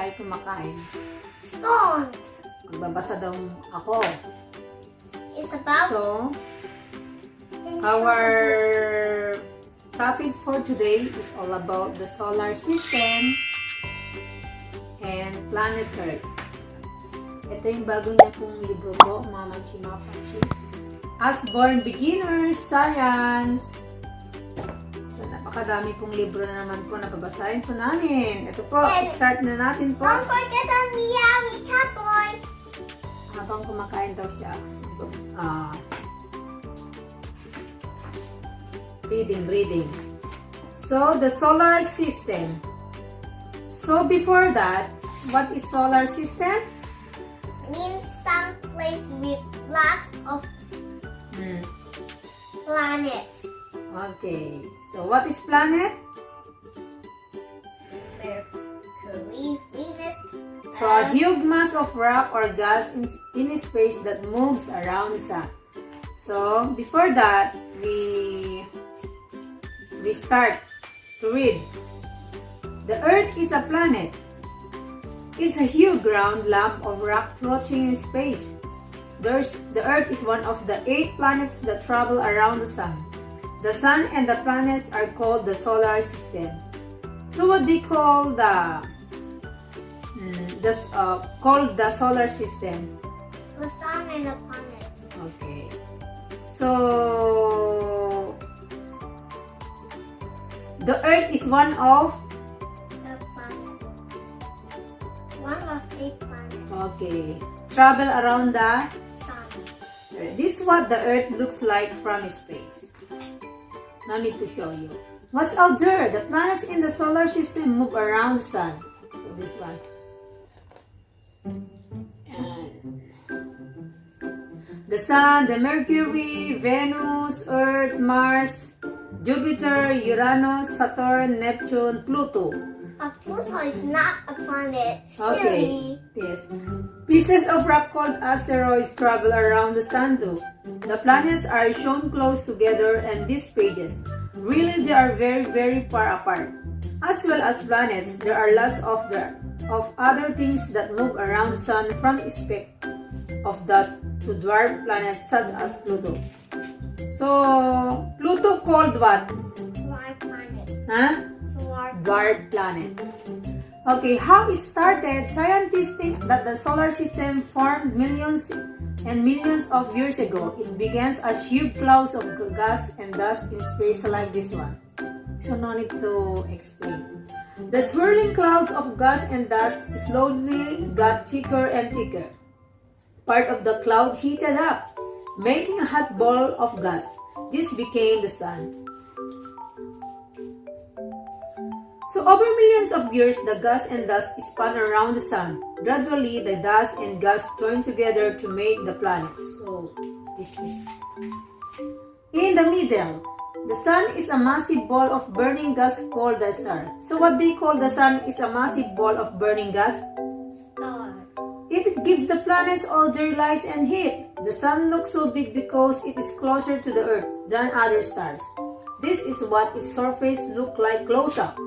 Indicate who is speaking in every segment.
Speaker 1: tayo kumakain?
Speaker 2: Scones.
Speaker 1: Magbabasa daw ako.
Speaker 2: It's about...
Speaker 1: So, our topic for today is all about the solar system and planet Earth. Ito yung bago niya pong libro po, Momshie. As Born Beginners, Science. So, napakadami pong libro na naman po na babasahin po namin. Ito po, start na natin po.
Speaker 2: Don't forget on Meowie Cat Boy.
Speaker 1: Habang kumakain daw siya. Reading. So, the solar system. So, before that, what is solar system?
Speaker 2: Means some place with lots of planets.
Speaker 1: Okay. So, what is planet?
Speaker 2: Mercury, Venus.
Speaker 1: So, a huge mass of rock or gas in space that moves around the sun. So, before that, we start to read. The Earth is a planet. It's a huge round lump of rock floating in space. The Earth is one of the 8 planets that travel around the sun. The sun and the planets are called the solar system. So what do you call the solar system?
Speaker 2: The sun and the planets.
Speaker 1: Okay. So the Earth is one of
Speaker 2: The planet. One of 8 planets.
Speaker 1: okay. Travel around the
Speaker 2: Sun.
Speaker 1: This is what the Earth looks like from space. No need to show you. What's out there? The planets in the solar system move around the sun. So this one. And the sun, the Mercury, Venus, Earth, Mars, Jupiter, Uranus, Saturn, Neptune, Pluto.
Speaker 2: Pluto is not a planet.
Speaker 1: Okay. Yes. Pieces of rock called asteroids travel around the sun too. The planets are shown close together in these pages. Really, they are very, very far apart. As well as planets, there are lots of other things that move around the sun, from a speck of dust to dwarf planets such as Pluto. So, Pluto called what?
Speaker 2: Dwarf planet.
Speaker 1: Huh? Dwarf planet. Okay, how it started? Scientists think that the solar system formed millions and millions of years ago. It began as huge clouds of gas and dust in space like this one. So no need to explain. The swirling clouds of gas and dust slowly got thicker and thicker. Part of the cloud heated up, making a hot ball of gas. This became the sun. So over millions of years, the gas and dust spun around the sun. Gradually, the dust and gas joined together to make the planets. So this is in the middle. The sun is a massive ball of burning gas called the star. So what they call the sun is a massive ball of burning gas?
Speaker 2: Star.
Speaker 1: It gives the planets all their lights and heat. The sun looks so big because it is closer to the Earth than other stars. This is what its surface looks like close up.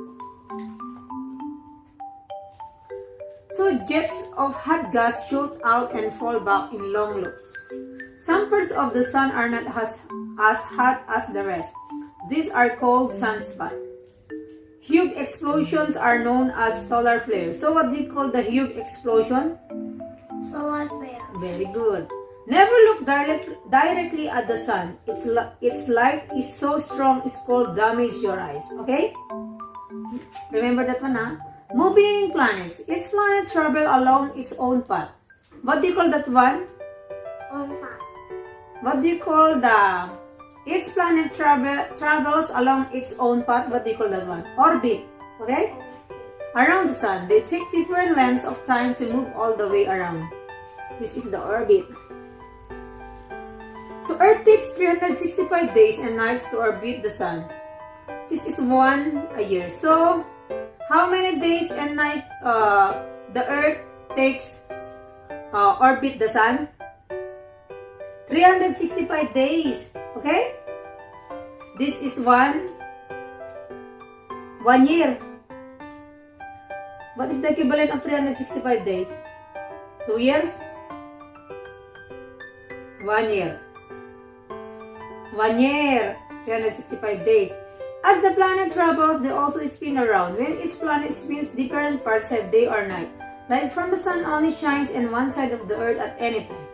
Speaker 1: So jets of hot gas shoot out and fall back in long loops. Some parts of the sun are not as hot as the rest. These are called sunspots. Huge explosions are known as solar flares. So what do you call the huge explosion?
Speaker 2: Solar flare.
Speaker 1: Very good. Never look directly at the sun. Its light is so strong it's called damage your eyes. Okay? Remember that one, huh? Moving planets. Each planet travel along its own path. What do you call that one?
Speaker 2: On top.
Speaker 1: What do you call the... Each planet travels along its own path. What do you call that one? Orbit. Okay? Around the sun. They take different lengths of time to move all the way around. This is the orbit. So Earth takes 365 days and nights to orbit the sun. This is one a year. So, how many days and nights the Earth takes orbit the sun? 365 days. Okay? This is one year. What is the equivalent of 365 days? 2 years? 1 year. 1 year, 365 days. As the planet travels, they also spin around. When each planet spins, different parts have day or night. Light from the sun only shines on one side of the earth at any time.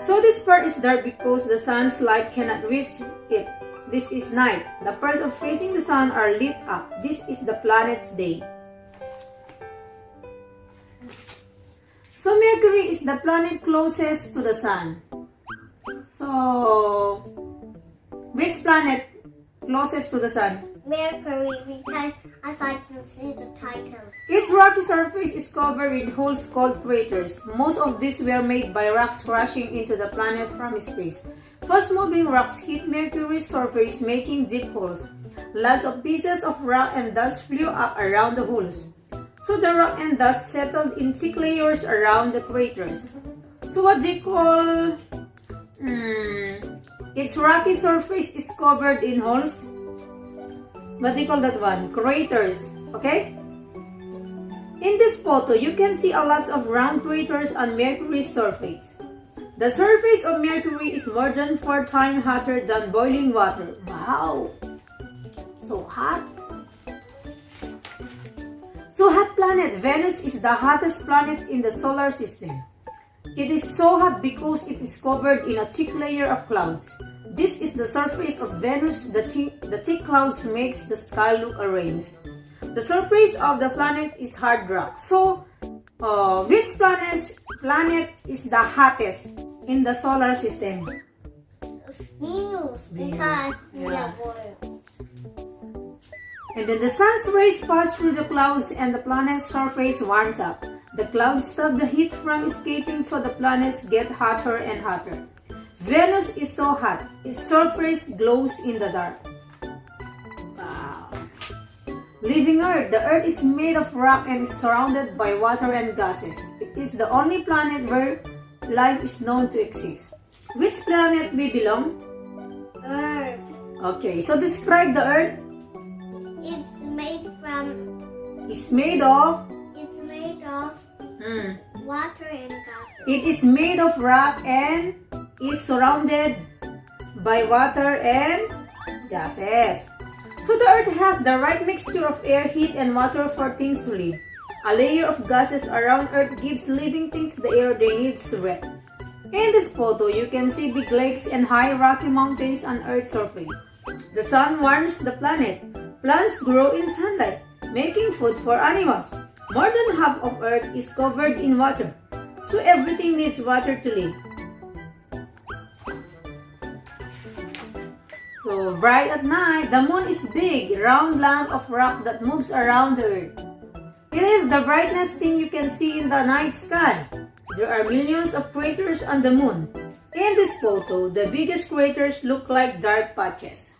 Speaker 1: So this part is dark because the sun's light cannot reach it. This is night. The parts of facing the sun are lit up. This is the planet's day. So Mercury is the planet closest to the sun. So, which planet closest to the sun?
Speaker 2: Mercury, because as I can see the title.
Speaker 1: Its rocky surface is covered with holes called craters. Most of these were made by rocks crashing into the planet from space. Fast-moving rocks hit Mercury's surface, making deep holes. Lots of pieces of rock and dust flew up around the holes. So the rock and dust settled in thick layers around the craters. So what they call... its rocky surface is covered in holes. What do you call that one? Craters. Okay? In this photo, you can see a lot of round craters on Mercury's surface. The surface of Mercury is more than 4 times hotter than boiling water. Wow! So hot. So hot planet Venus is the hottest planet in the solar system. It is so hot because it is covered in a thick layer of clouds. This is the surface of Venus. The thick clouds makes the sky look orange. The surface of the planet is hard rock. So, which planet is the hottest in the solar system?
Speaker 2: Venus, because we are water.
Speaker 1: And then the sun's rays pass through the clouds and the planet's surface warms up. The clouds stop the heat from escaping, so the planets get hotter and hotter. Venus is so hot, its surface glows in the dark. Wow. Leaving Earth, the Earth is made of rock and is surrounded by water and gases. It is the only planet where life is known to exist. Which planet we belong?
Speaker 2: Earth.
Speaker 1: Okay, so describe the Earth.
Speaker 2: It's made of water and gases.
Speaker 1: It is made of rock and is surrounded by water and gases. So the Earth has the right mixture of air, heat, and water for things to live. A layer of gases around Earth gives living things the air they need to breathe. In this photo, you can see big lakes and high rocky mountains on Earth's surface. The sun warms the planet. Plants grow in sunlight, making food for animals. More than half of Earth is covered in water, so everything needs water to live. So bright at night, the moon is big, round lump of rock that moves around the Earth. It is the brightest thing you can see in the night sky. There are millions of craters on the moon. In this photo, the biggest craters look like dark patches.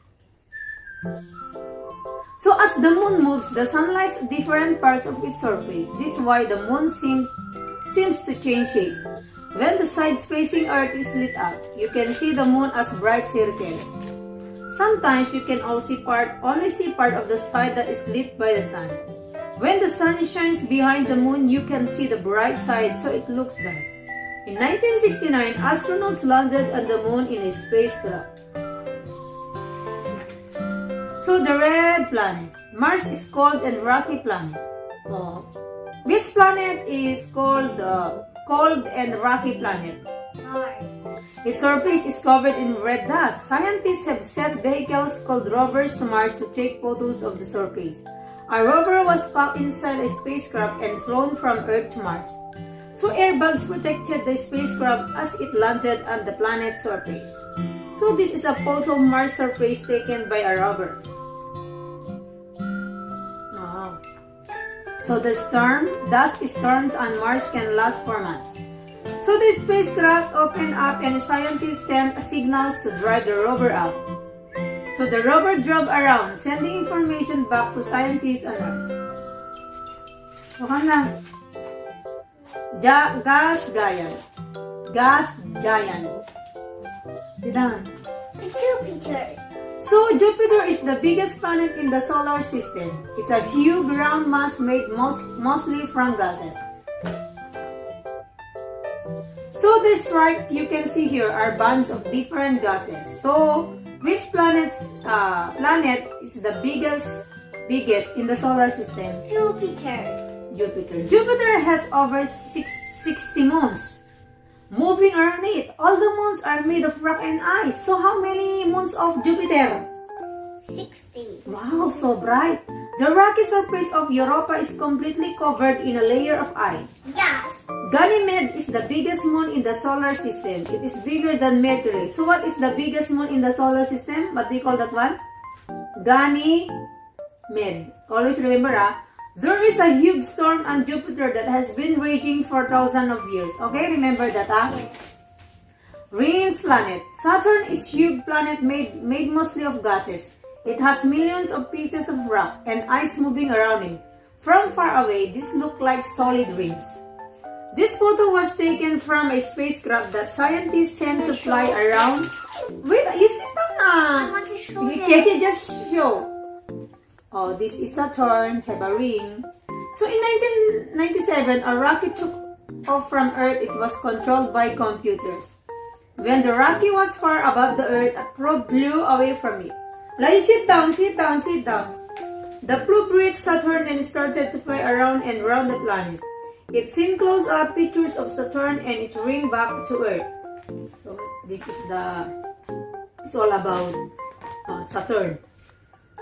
Speaker 1: So as the moon moves, the sun lights different parts of its surface. This is why the moon seems to change shape. When the sides facing Earth is lit up, you can see the moon as bright circle. Sometimes you can only see part of the side that is lit by the sun. When the sun shines behind the moon, you can see the bright side, so it looks dark. In 1969, astronauts landed on the moon in a spacecraft. So the red planet. Mars is cold and rocky planet. Which planet is called cold and rocky planet?
Speaker 2: Mars.
Speaker 1: Its surface is covered in red dust. Scientists have sent vehicles called rovers to Mars to take photos of the surface. A rover was packed inside a spacecraft and flown from Earth to Mars. So airbags protected the spacecraft as it landed on the planet's surface. So this is a photo of Mars surface taken by a rover. Wow. So the dust storms on Mars can last for months. So the spacecraft opened up and scientists sent signals to drive the rover out. So the rover drove around, sending information back to scientists on Earth. Okay na. Gas giant. Sit down.
Speaker 2: Jupiter.
Speaker 1: So, Jupiter is the biggest planet in the solar system. It's a huge round mass made mostly from gases. So, this right you can see here are bands of different gases. So, which planet is the biggest in the solar system?
Speaker 2: Jupiter.
Speaker 1: Jupiter has over 60 moons moving around it. All the moons are made of rock and ice. So how many moons of Jupiter?
Speaker 2: 60.
Speaker 1: Wow, so bright. The rocky surface of Europa is completely covered in a layer of ice.
Speaker 2: Yes.
Speaker 1: Ganymede is the biggest moon in the solar system. It is bigger than Mercury. So what is the biggest moon in the solar system? What do you call that one? Ganymede. Always remember, there is a huge storm on Jupiter that has been raging for thousands of years. Okay, remember that,
Speaker 2: Yes.
Speaker 1: Rings planet. Saturn is huge planet made mostly of gases. It has millions of pieces of rock and ice moving around it. From far away, these look like solid rings. This photo was taken from a spacecraft that scientists sent to fly around. Wait, you sit down na.
Speaker 2: I want to show you.
Speaker 1: Cheche, just show. Oh, this is Saturn, have a ring. So in 1997, a rocket took off from Earth. It was controlled by computers. When the rocket was far above the Earth, a probe blew away from it. Like, sit down. The probe reached Saturn and started to fly around and around the planet. It seen close-up pictures of Saturn and its ring back to Earth. So this is it's all about Saturn.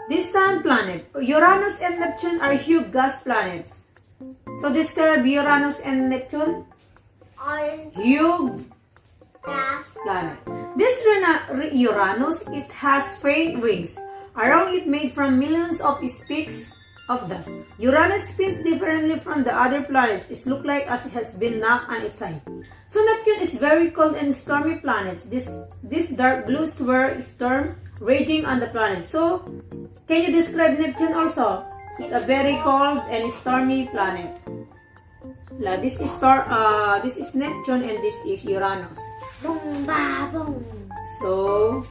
Speaker 1: Distant planet. Uranus and Neptune are huge gas planets. So describe Uranus and Neptune. Huge
Speaker 2: Gas.
Speaker 1: planet. This Uranus, it has faint rings around it made from millions of specks of dust. Uranus spins differently from the other planets. It looks like as it has been knocked on its side. So Neptune is very cold and stormy planet. This dark blue sphere is storm raging on the planet. So can you describe Neptune also? It's a very cold and stormy planet. This is Neptune and this is Uranus.
Speaker 2: Boom, ba, boom.
Speaker 1: So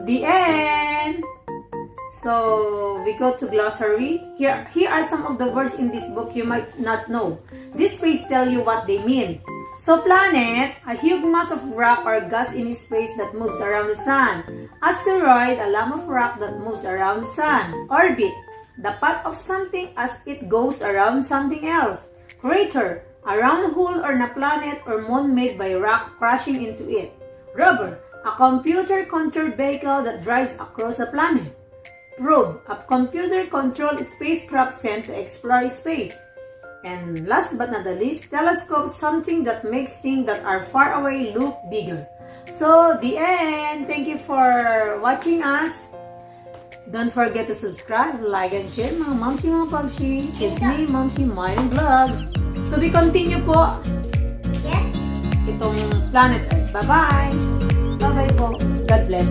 Speaker 1: the end. So we go to glossary. Here are some of the words in this book you might not know. This page tell you what they mean. So planet, a huge mass of rock or gas in space that moves around the sun. Asteroid, a lump of rock that moves around the sun. Orbit, the path of something as it goes around something else. Crater, a round hole or a planet or moon made by rock crashing into it. Rover, a computer-controlled vehicle that drives across a planet. Probe, a computer-controlled spacecraft sent to explore space. And last but not the least, telescope, something that makes things that are far away look bigger. So, the end. Thank you for watching us. Don't forget to subscribe, like, and share mga Momshie, mga Momshie. It's me, Momshie, Mailyn Vlogs. So, we continue po
Speaker 2: Yes.
Speaker 1: itong planet Earth. Bye-bye. Bye-bye po. God bless.